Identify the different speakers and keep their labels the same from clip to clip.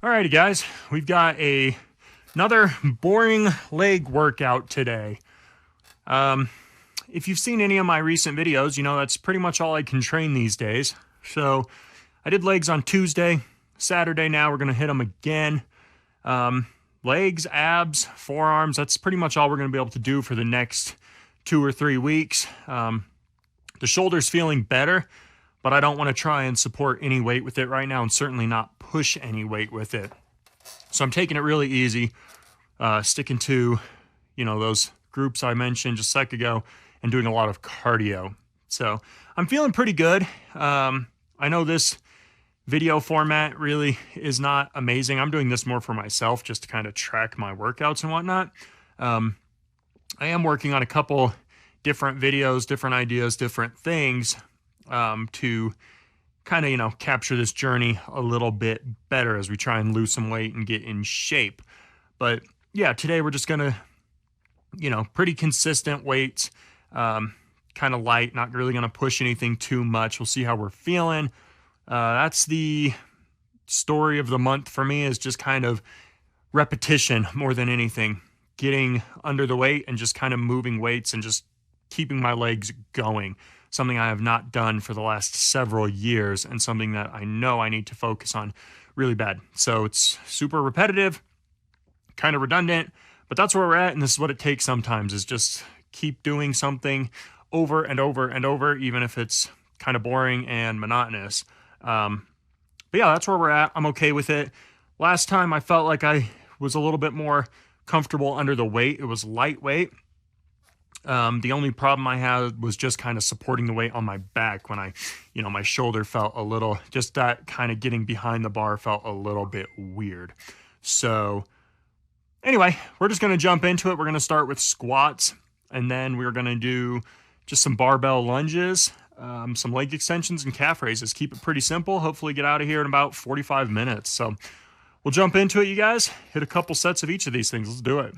Speaker 1: Alrighty, guys, we've got another boring leg workout today. If you've seen any of my recent videos, you know that's pretty much all I can train these days. So I did legs on Tuesday. Saturday now we're going to hit them again. Legs, abs, forearms, that's pretty much all we're going to be able to do for the next 2 or 3 weeks. The shoulder's feeling better, but I don't want to try and support any weight with it right now, and certainly not push any weight with it. So I'm taking it really easy, sticking to, those groups I mentioned just a sec ago, and doing a lot of cardio. So I'm feeling pretty good. I know this video format really is not amazing. I'm doing this more for myself just to kind of track my workouts and whatnot. I am working on a couple different videos, different ideas, different things to kind of, capture this journey a little bit better as we try and lose some weight and get in shape. But yeah, today we're just going to, pretty consistent weights, kind of light, not really going to push anything too much. We'll see how we're feeling. That's the story of the month for me, is just kind of repetition more than anything. Getting under the weight and just kind of moving weights and just keeping my legs going. Something I have not done for the last several years, and something that I know I need to focus on really bad. So it's super repetitive, kind of redundant, but that's where we're at, and this is what it takes sometimes, is just keep doing something over and over and over, even if it's kind of boring and monotonous. But yeah, that's where we're at. I'm okay with it. Last time I felt like I was a little bit more comfortable under the weight. It was lightweight. The only problem I had was just kind of supporting the weight on my back when my shoulder felt a little, just that kind of getting behind the bar felt a little bit weird. So anyway, we're just going to jump into it. We're going to start with squats, and then we're going to do just some barbell lunges, some leg extensions and calf raises. Keep it pretty simple. Hopefully get out of here in about 45 minutes. So we'll jump into it, you guys. Hit a couple sets of each of these things. Let's do it.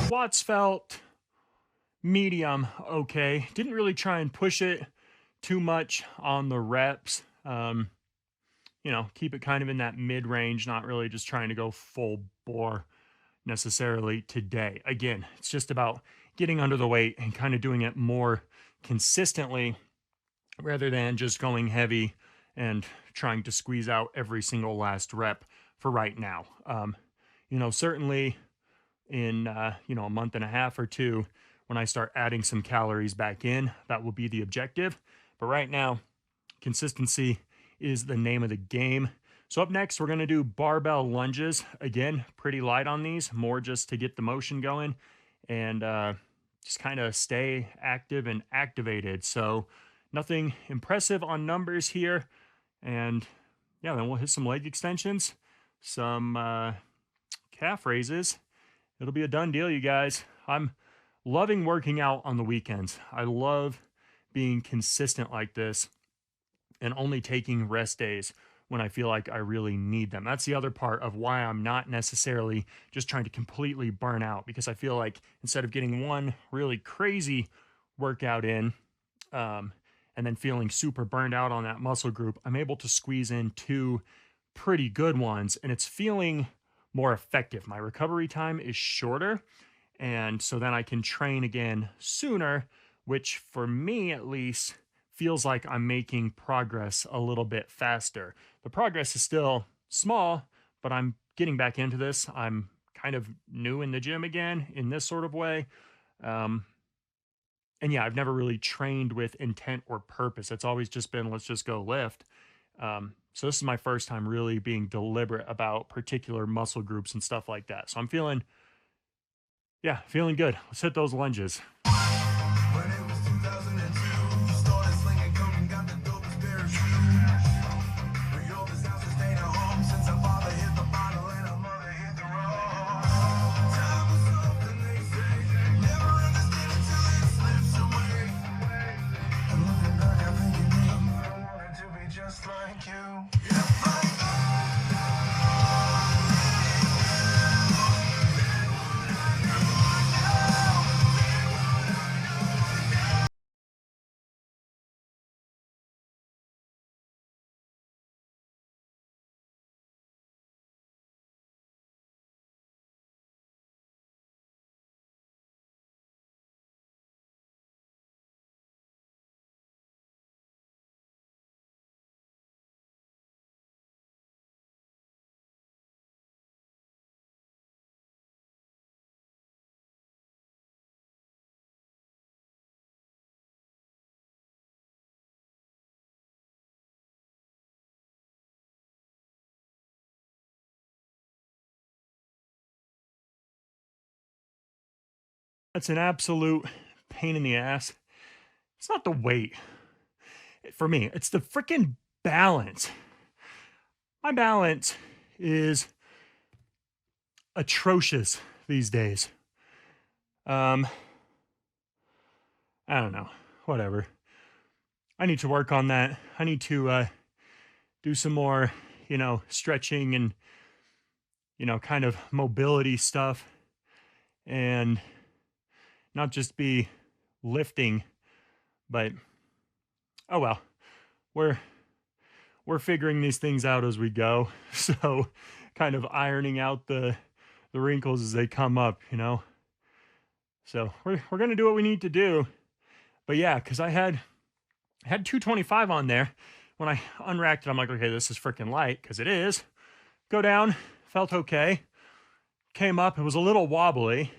Speaker 1: Squats felt medium okay. Didn't really try and push it too much on the reps. Keep it kind of in that mid-range, not really just trying to go full bore necessarily today. Again, it's just about getting under the weight and kind of doing it more consistently rather than just going heavy and trying to squeeze out every single last rep for right now. Certainly in a month and a half or two, when I start adding some calories back in, that will be the objective. But right now, consistency is the name of the game. So up next, we're going to do barbell lunges. Again, pretty light on these, more just to get the motion going and just kind of stay active and activated. So nothing impressive on numbers here. And yeah, then we'll hit some leg extensions, some calf raises. It'll be a done deal, you guys. I'm loving working out on the weekends. I love being consistent like this and only taking rest days when I feel like I really need them. That's the other part of why I'm not necessarily just trying to completely burn out, because I feel like instead of getting one really crazy workout in and then feeling super burned out on that muscle group, I'm able to squeeze in 2 pretty good ones, and it's feeling more effective. My recovery time is shorter, and so then I can train again sooner, which for me at least feels like I'm making progress a little bit faster. The progress is still small, but I'm getting back into this. I'm kind of new in the gym again in this sort of way. And yeah, I've never really trained with intent or purpose. It's always just been, let's just go lift. So this is my first time really being deliberate about particular muscle groups and stuff like that. So I'm feeling yeah, feeling good. Let's hit those lunges.
Speaker 2: When it was 2002, you started slinging coke and got the dopest pair of shoes. We old this house and stayed at home since our father hit the bottle and our mother hit the road. Time was something they say, never understand until it slips away. And looking back, I think you knew I wanted to be just like you.
Speaker 1: That's an absolute pain in the ass. It's not the weight. For me, it's the freaking balance. My balance is atrocious these days. I don't know. Whatever. I need to work on that. I need to do some more, stretching and, kind of mobility stuff, and not just be lifting, but oh well. We're figuring these things out as we go. So kind of ironing out the wrinkles as they come up, So we're gonna do what we need to do. But yeah, because I had 225 on there. When I unracked it, I'm like, okay, this is freaking light, because it is. Go down, felt okay. Came up, it was a little wobbly.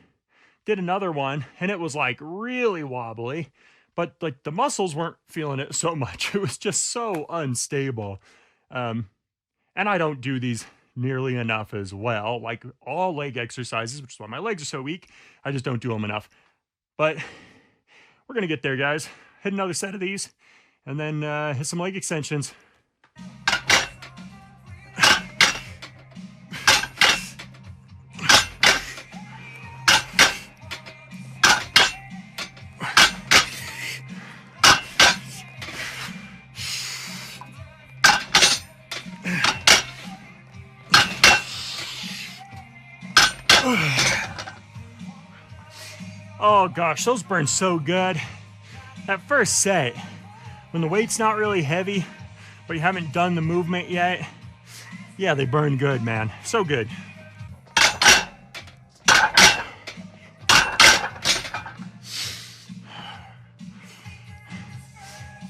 Speaker 1: Did another one, and it was like really wobbly. But like the muscles weren't feeling it so much. It was just so unstable. And I don't do these nearly enough as well. Like all leg exercises, which is why my legs are so weak, I just don't do them enough. But we're going to get there, guys. Hit another set of these, and then hit some leg extensions. Oh gosh, those burn so good. That first set, when the weight's not really heavy, but you haven't done the movement yet, yeah, they burn good, man. So good.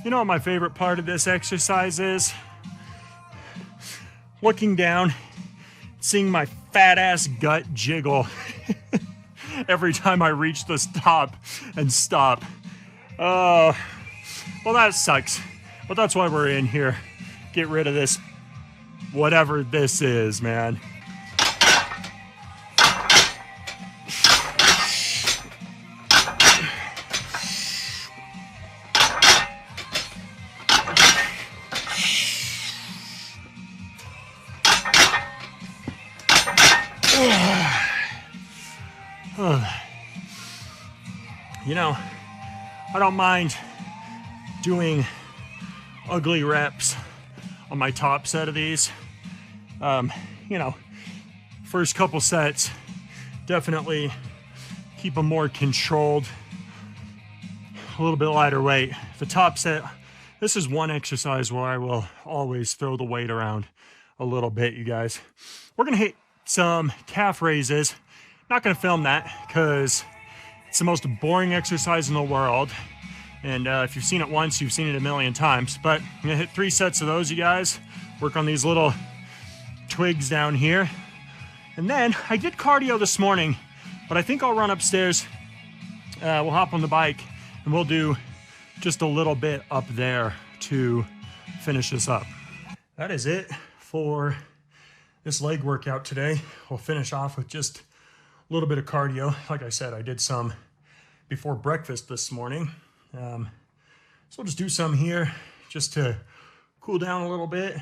Speaker 1: You know what my favorite part of this exercise is? Looking down, seeing my fat ass gut jiggle every time I reach the top and stop. Oh, well, that sucks. But that's why we're in here. Get rid of this, whatever this is, man. You know, I don't mind doing ugly reps on my top set of these. You know, first couple sets, definitely keep them more controlled, a little bit lighter weight. The top set, this is one exercise where I will always throw the weight around a little bit, you guys. We're gonna hit some calf raises. Not gonna film that because it's the most boring exercise in the world. And if you've seen it once, you've seen it a million times. But I'm gonna hit 3 sets of those, you guys. Work on these little twigs down here. And then I did cardio this morning, but I think I'll run upstairs. We'll hop on the bike and we'll do just a little bit up there to finish this up. That is it for this leg workout today. We'll finish off with just little bit of cardio. Like I said, I did some before breakfast this morning. So I'll just do some here just to cool down a little bit,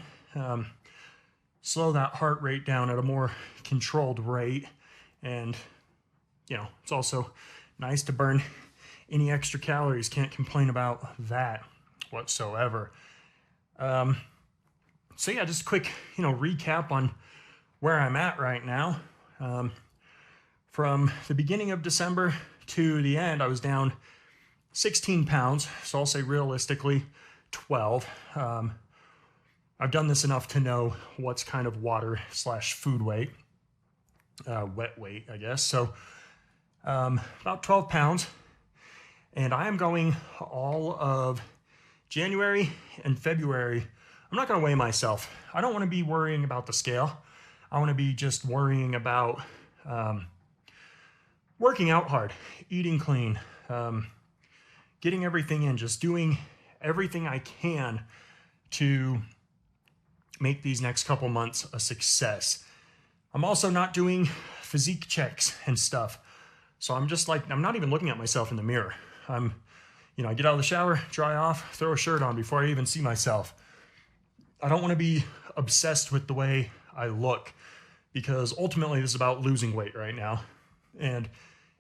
Speaker 1: slow that heart rate down at a more controlled rate. And, you know, it's also nice to burn any extra calories. Can't complain about that whatsoever. So yeah, just a quick, recap on where I'm at right now. From the beginning of December to the end, I was down 16 pounds. So I'll say realistically 12. I've done this enough to know what's kind of water/food weight, wet weight, I guess. So about 12 pounds. And I am going all of January and February. I'm not going to weigh myself. I don't want to be worrying about the scale. I want to be just worrying about working out hard, eating clean, getting everything in, just doing everything I can to make these next couple months a success. I'm also not doing physique checks and stuff. So I'm just like, I'm not even looking at myself in the mirror. I get out of the shower, dry off, throw a shirt on before I even see myself. I don't want to be obsessed with the way I look, because ultimately this is about losing weight right now. And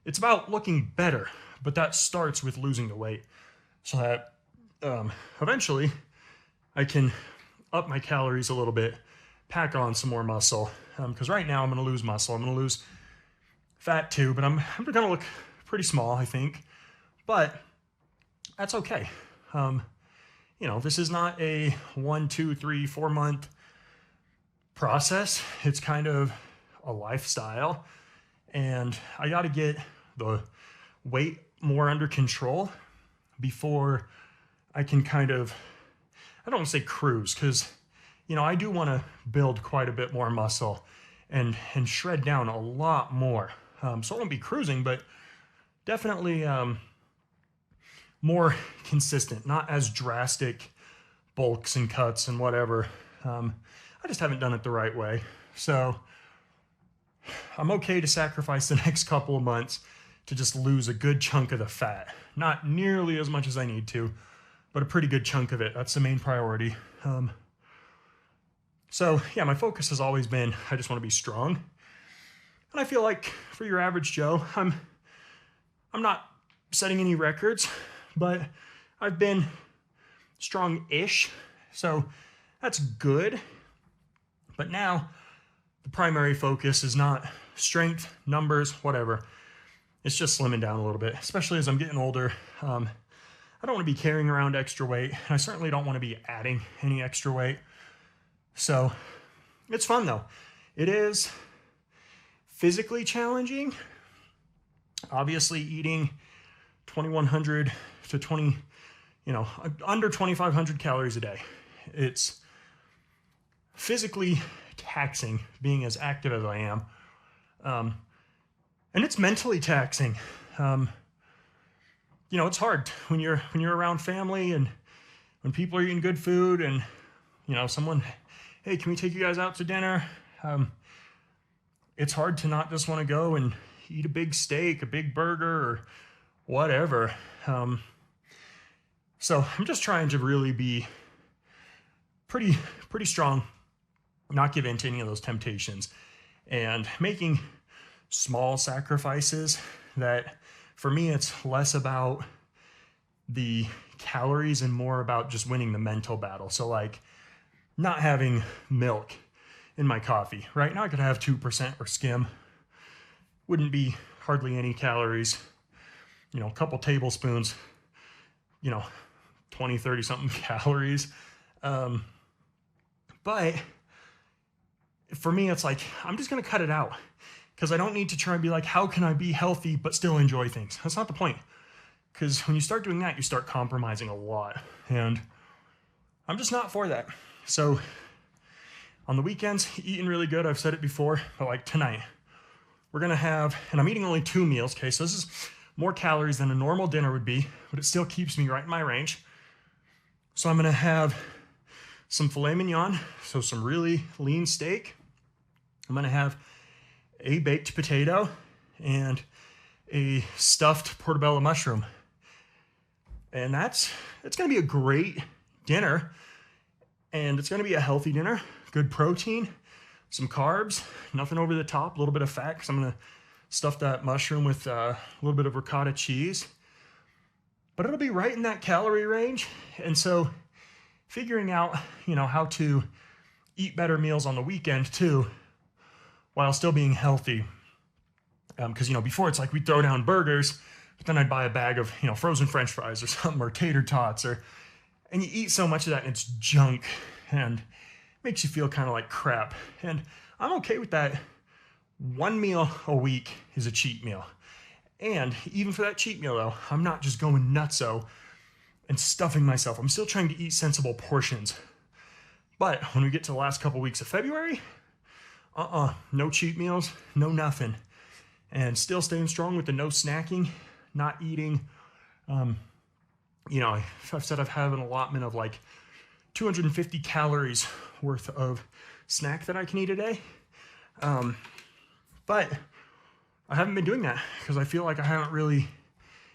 Speaker 1: it's about looking better, but that starts with losing the weight so that eventually I can up my calories a little bit, pack on some more muscle. Because right now I'm going to lose muscle. I'm going to lose fat too, but I'm going to look pretty small, I think. But that's okay. This is not a 1, 2, 3, 4 month process. It's kind of a lifestyle. And I got to get the weight more under control before I can kind of, I don't want to say cruise, because, I do want to build quite a bit more muscle and shred down a lot more. So I won't be cruising, but definitely more consistent, not as drastic bulks and cuts and whatever. I just haven't done it the right way. So I'm okay to sacrifice the next couple of months to just lose a good chunk of the fat. Not nearly as much as I need to, but a pretty good chunk of it. That's the main priority. So yeah, my focus has always been, I just want to be strong. And I feel like for your average Joe, I'm not setting any records, but I've been strong-ish. So that's good. But now the primary focus is not strength, numbers, whatever. It's just slimming down a little bit, especially as I'm getting older. I don't want to be carrying around extra weight. And I certainly don't want to be adding any extra weight. So it's fun though. It is physically challenging. Obviously eating 2,100 to under 2,500 calories a day. It's physically taxing being as active as I am. And it's mentally taxing. It's hard when you're around family and when people are eating good food and, someone, hey, can we take you guys out to dinner? It's hard to not just want to go and eat a big steak, a big burger, or whatever. So I'm just trying to really be pretty strong, not give in to any of those temptations, and making small sacrifices that, for me, it's less about the calories and more about just winning the mental battle. So like not having milk in my coffee. Right now I could have 2% or skim. Wouldn't be hardly any calories. A couple tablespoons, 20, 30 something calories. But for me, it's like, I'm just going to cut it out because I don't need to try and be like, how can I be healthy but still enjoy things? That's not the point. Because when you start doing that, you start compromising a lot. And I'm just not for that. So on the weekends, eating really good. I've said it before, but like tonight, we're going to have, and I'm eating only 2 meals. Okay, so this is more calories than a normal dinner would be, but it still keeps me right in my range. So I'm going to have some filet mignon, so some really lean steak. I'm going to have a baked potato and a stuffed portobello mushroom. And it's going to be a great dinner. And it's going to be a healthy dinner, good protein, some carbs, nothing over the top, a little bit of fat because I'm going to stuff that mushroom with a little bit of ricotta cheese. But it'll be right in that calorie range. And so figuring out, how to eat better meals on the weekend too, while still being healthy. Because, before it's like we'd throw down burgers, but then I'd buy a bag of, frozen French fries or something, or tater tots, and you eat so much of that and it's junk and makes you feel kind of like crap. And I'm okay with that. One meal a week is a cheat meal. And even for that cheat meal though, I'm not just going nutso and stuffing myself. I'm still trying to eat sensible portions. But when we get to the last couple weeks of February, no cheat meals, no nothing. And still staying strong with the no snacking, not eating. I've said I've had an allotment of like 250 calories worth of snack that I can eat a day. But I haven't been doing that because I feel like I haven't really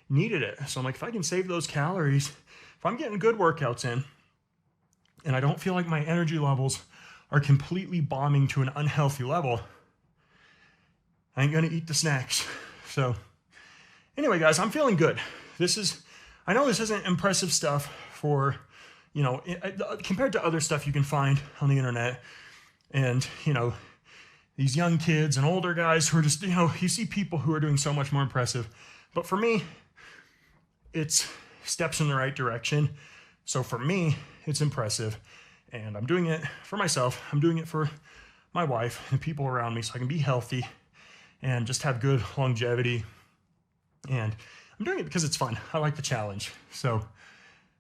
Speaker 1: needed it. So I'm like, if I can save those calories, if I'm getting good workouts in, and I don't feel like my energy levels are completely bombing to an unhealthy level, I ain't gonna eat the snacks. So anyway, guys, I'm feeling good. I know this isn't impressive stuff for, compared to other stuff you can find on the internet. And, these young kids and older guys who are just, you see people who are doing so much more impressive. But for me, it's steps in the right direction. So for me, it's impressive. And I'm doing it for myself. I'm doing it for my wife and people around me so I can be healthy and just have good longevity. And I'm doing it because it's fun. I like the challenge. So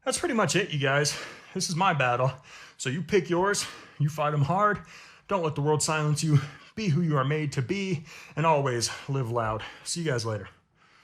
Speaker 1: that's pretty much it, you guys. This is my battle. So you pick yours. You fight them hard. Don't let the world silence you. Be who you are made to be. And always live loud. See you guys later.